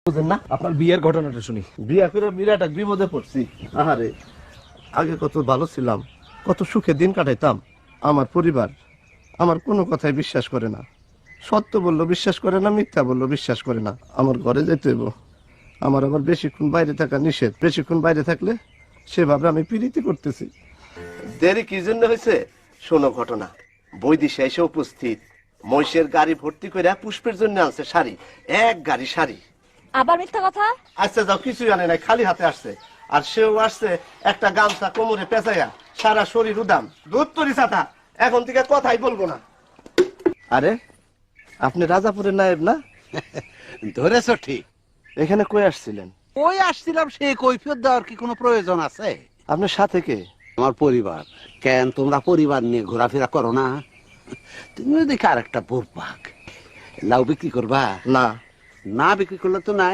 বুঝেন না? আপনার বিয়ের ঘটনাটা শুনি। বিয়া করে বিরাট এক বিপদে পড়ছি। আহারে, আগে কত ভালো ছিলাম, কত সুখে দিন কাটাইতাম। আমার পরিবার আমার কোনো কথাই বিশ্বাস করে না। সত্য বললো বিশ্বাস করে না, মিথ্যা বললো বিশ্বাস করে না। আমার ঘরে যেতে হইব। আমার আবার বেশিক্ষণ বাইরে থাকা নিষেধ। বেশিক্ষণ বাইরে থাকলে সেভাবে আমি পীড়িতি করতেছি। দেরি কি জন্য হয়েছে শোনো ঘটনা। বৈদিশে এসে উপস্থিত, মহিষের গাড়ি ভর্তি করে পুষ্পের জন্য আনছে শাড়ি, এক গাড়ি শাড়ি। আবার মিথ্যা কথা। আচ্ছা যাও, কিছুই আনে নাই, খালি হাতে আসছে। আর সেও আসছে একটা গামছা কোমরে পেঁচাইয়া, সারা শরীর উদাম, দুধ তরি ছাতা। এখন থেকে কথাই বলবো না। আরে আপনি রাজাপুরের নায়েব না? ধরেছ ঠিক। এখানে কই আসছিলেন? ওই আসছিলাম, সেই কৈফিয়ত দেওয়ার কি কোনো প্রয়োজন আছে? আপনার সাথে কে? আমার পরিবার। কেন তোমরা পরিবার নিয়ে ঘোরাফেরা করো না? তুমিও দেখি আর একটা বোরপাক। লাউ বিক্রি করবা? না। না বিক্রি করলে তো নাই।